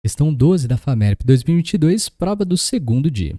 Questão 12 da FAMERP 2022, prova do segundo dia.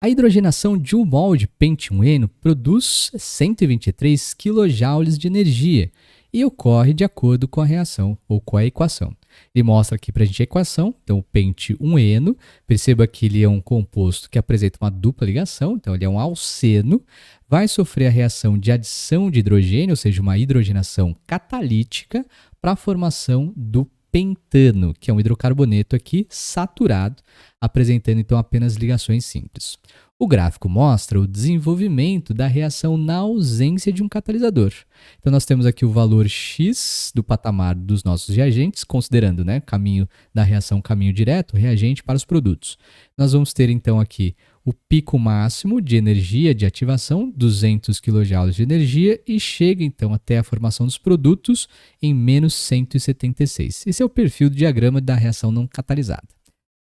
A hidrogenação de um mol de pente-1-eno produz 123 kJ de energia e ocorre de acordo com a reação ou com a equação. Ele mostra aqui para a gente a equação, então o pente-1-eno, perceba que ele é um composto que apresenta uma dupla ligação, então ele é um alceno, vai sofrer a reação de adição de hidrogênio, ou seja, uma hidrogenação catalítica, para a formação do pentano, que é um hidrocarboneto aqui saturado, apresentando então apenas ligações simples. O gráfico mostra o desenvolvimento da reação na ausência de um catalisador. Então nós temos aqui o valor X do patamar dos nossos reagentes, considerando, né, caminho da reação, caminho direto, reagente para os produtos. Nós vamos ter então aqui o pico máximo de energia de ativação, 200 kJ de energia, e chega então até a formação dos produtos em menos 176. Esse é o perfil do diagrama da reação não catalisada.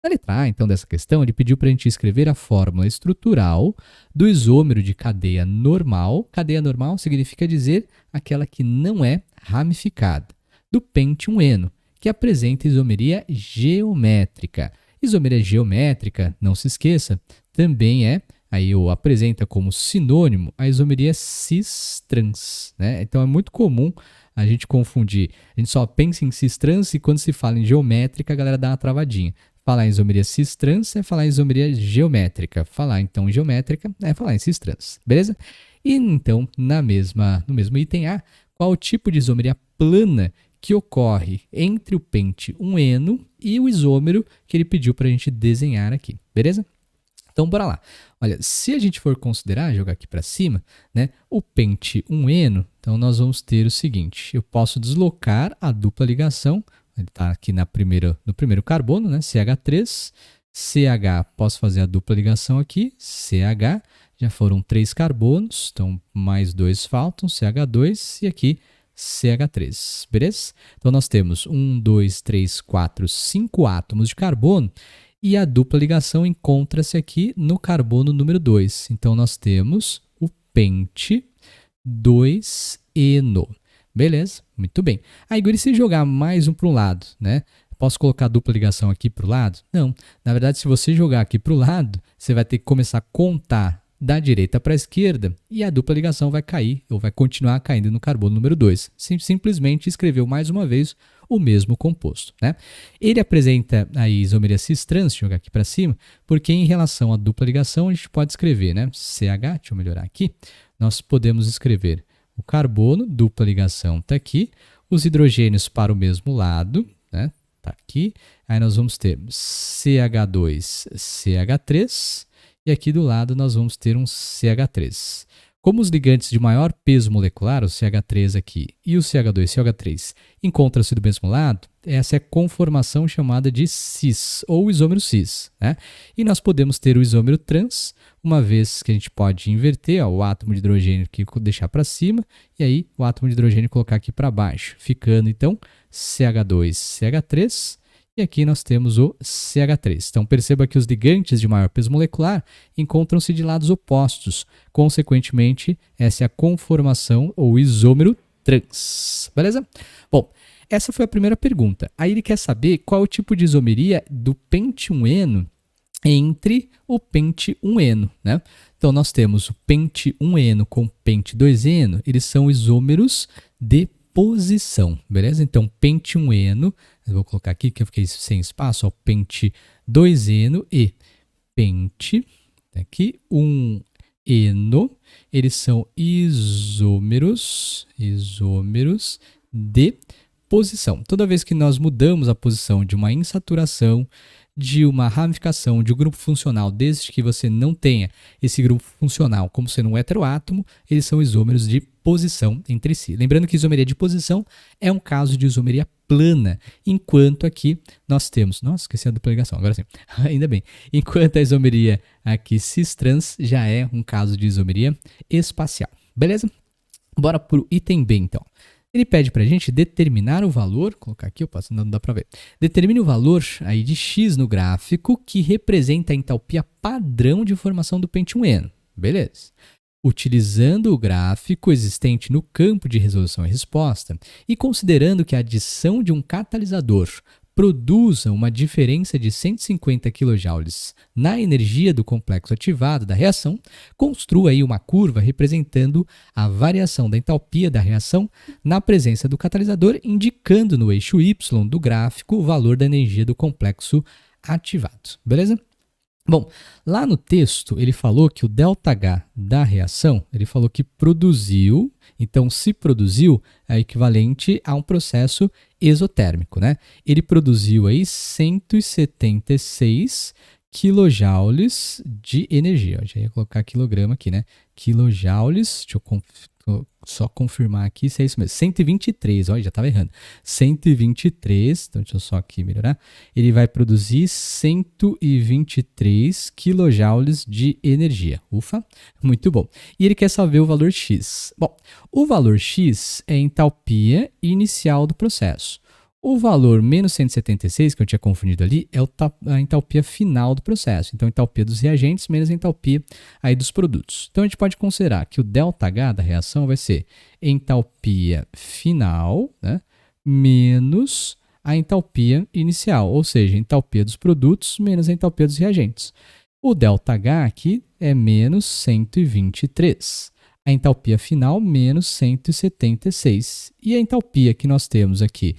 Na letra A, então, dessa questão, ele pediu para a gente escrever a fórmula estrutural do isômero de cadeia normal. Cadeia normal significa dizer aquela que não é ramificada, do pente-1-eno, que apresenta isomeria geométrica. Isomeria geométrica, não se esqueça, também apresenta como sinônimo a isomeria cis-trans, né? Então é muito comum a gente confundir. A gente só pensa em cis-trans e quando se fala em geométrica, a galera dá uma travadinha. Falar em isomeria cis-trans é falar em isomeria geométrica. Falar então em geométrica é falar em cis-trans, beleza? E então, no mesmo item A, qual o tipo de isomeria plana que ocorre entre o pente-1-eno e o isômero que ele pediu para a gente desenhar aqui, beleza? Então, bora lá. Olha, se a gente for considerar, jogar aqui para cima, né, o pente-1-eno, então nós vamos ter o seguinte, eu posso deslocar a dupla ligação, ele está aqui no primeiro carbono, né, CH3, CH, posso fazer a dupla ligação aqui, CH, já foram 3 carbonos, então mais 2 faltam, CH2 e aqui CH3, beleza? Então nós temos 1, 2, 3, 4, 5 átomos de carbono e a dupla ligação encontra-se aqui no carbono número 2. Então nós temos o pente-2-eno. Beleza? Muito bem. Aí, agora, e se jogar mais um para um lado, né? Posso colocar a dupla ligação aqui para o lado? Não. Na verdade, se você jogar aqui para o lado, você vai ter que começar a contar da direita para a esquerda e a dupla ligação vai cair, ou vai continuar caindo no carbono número 2. Simplesmente escreveu mais uma vez o mesmo composto, né? Ele apresenta a isomeria cis-trans, deixa eu jogar aqui para cima, porque em relação à dupla ligação a gente pode escrever, né? CH, deixa eu melhorar aqui, nós podemos escrever o carbono, dupla ligação está aqui, os hidrogênios para o mesmo lado, né? Está aqui. Aí nós vamos ter CH2, CH3, e aqui do lado nós vamos ter um CH3. Como os ligantes de maior peso molecular, o CH3 aqui e o CH2 e CH3, encontram-se do mesmo lado, essa é a conformação chamada de cis, ou isômero cis, né? E nós podemos ter o isômero trans, uma vez que a gente pode inverter o átomo de hidrogênio aqui, deixar para cima, e aí o átomo de hidrogênio colocar aqui para baixo, ficando então CH2, CH3, e aqui nós temos o CH3. Então perceba que os ligantes de maior peso molecular encontram-se de lados opostos. Consequentemente, essa é a conformação ou isômero trans. Beleza? Bom, essa foi a primeira pergunta. Aí ele quer saber qual é o tipo de isomeria do pente-1-eno entre o pente-1-eno, né? Então nós temos o pente-1-eno com o pente-2-eno, eles são isômeros de posição, beleza? Então, pente-1-eno, eu vou colocar aqui que eu fiquei sem espaço, ó, pente-2-eno e pente, aqui, 1-eno, eles são isômeros de posição. Toda vez que nós mudamos a posição de uma insaturação, de uma ramificação de um grupo funcional, desde que você não tenha esse grupo funcional como sendo um heteroátomo, eles são isômeros de posição entre si. Lembrando que isomeria de posição é um caso de isomeria plana, enquanto aqui nós temos... Nossa, esqueci a dupla ligação, agora sim. Ainda bem. Enquanto a isomeria aqui cis-trans já é um caso de isomeria espacial. Beleza? Bora para o item B, então. Ele pede para a gente determinar o valor, vou colocar aqui, não dá para ver. Determine o valor aí de X no gráfico que representa a entalpia padrão de formação do pente-1-eno. Beleza. Utilizando o gráfico existente no campo de resolução e resposta e considerando que a adição de um catalisador produza uma diferença de 150 kJ na energia do complexo ativado da reação, construa aí uma curva representando a variação da entalpia da reação na presença do catalisador, indicando no eixo Y do gráfico o valor da energia do complexo ativado. Beleza? Bom, lá no texto ele falou que o ΔH da reação, ele falou que produziu, então se produziu é equivalente a um processo exotérmico, né? Ele produziu aí 176 quilojoules de energia. Eu já ia colocar quilograma aqui, né? Quilojoules, deixa eu só confirmar aqui se é isso mesmo. 123, olha, já estava errando. 123, então deixa eu só aqui melhorar. Ele vai produzir 123 quilojoules de energia. Ufa, muito bom. E ele quer saber o valor X. Bom, o valor X é a entalpia inicial do processo. O valor menos 176, que eu tinha confundido ali, é a entalpia final do processo. Então, a entalpia dos reagentes menos a entalpia aí dos produtos. Então, a gente pode considerar que o ΔH da reação vai ser entalpia final, né, menos a entalpia inicial, ou seja, a entalpia dos produtos menos a entalpia dos reagentes. O ΔH aqui é menos 123. A entalpia final menos 176. E a entalpia que nós temos aqui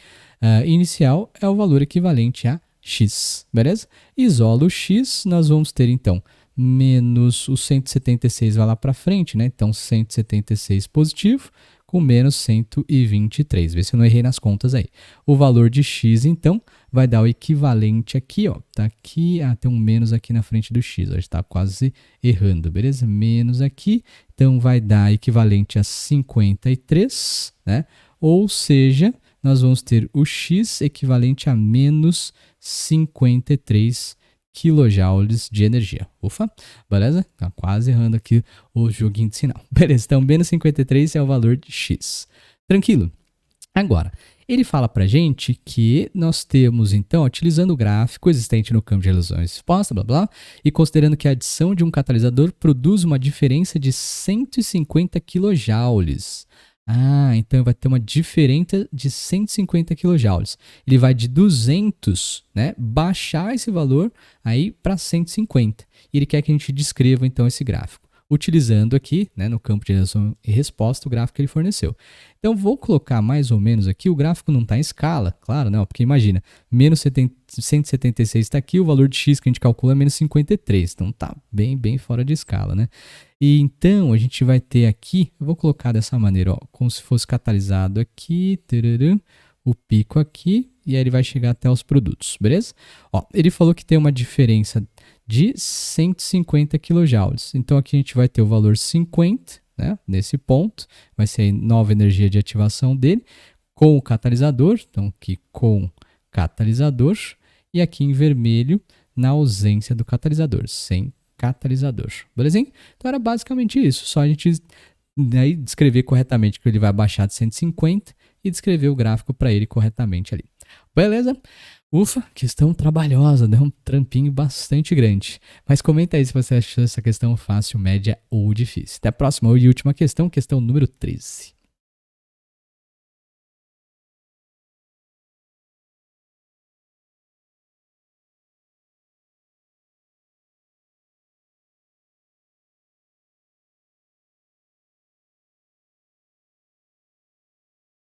inicial é o valor equivalente a X, beleza? Isola o X, nós vamos ter então menos o 176 vai lá para frente, né? Então 176 positivo com menos 123. Vê se eu não errei nas contas aí. O valor de X então vai dar o equivalente aqui, ó. Tá aqui, tem um menos aqui na frente do X, a gente está quase errando, beleza? Menos aqui, então vai dar equivalente a 53, né? Ou seja, nós vamos ter o X equivalente a menos 53 quilojoules de energia. Ufa, beleza? Tá quase errando aqui o joguinho de sinal. Beleza, então menos 53 é o valor de X. Tranquilo? Agora, ele fala pra gente que nós temos, então, utilizando o gráfico existente no campo de reação exposta, blá blá, e considerando que a adição de um catalisador produz uma diferença de 150 quilojoules. Então vai ter uma diferença de 150 quilojoules. Ele vai de 200, né, baixar esse valor aí para 150. E ele quer que a gente descreva então esse gráfico, utilizando aqui, né, no campo de reação e resposta, o gráfico que ele forneceu. Então vou colocar mais ou menos aqui, o gráfico não está em escala, claro, não, porque imagina, menos 176 está aqui, o valor de X que a gente calcula é menos 53, então tá bem fora de escala, né? E então a gente vai ter aqui, eu vou colocar dessa maneira, ó, como se fosse catalisado aqui, o pico aqui, e aí ele vai chegar até os produtos, beleza? Ó, ele falou que tem uma diferença de 150 quilojoules, então aqui a gente vai ter o valor 50, né, nesse ponto, vai ser a nova energia de ativação dele, com o catalisador, então aqui com catalisador, e aqui em vermelho, na ausência do catalisador, sem catalisador, belezinha? Então era basicamente isso, só a gente descrever corretamente que ele vai baixar de 150 e descrever o gráfico para ele corretamente ali. Beleza? Ufa, questão trabalhosa, deu um trampinho bastante grande. Mas comenta aí se você achou essa questão fácil, média ou difícil. Até a próxima e última questão, questão número 13.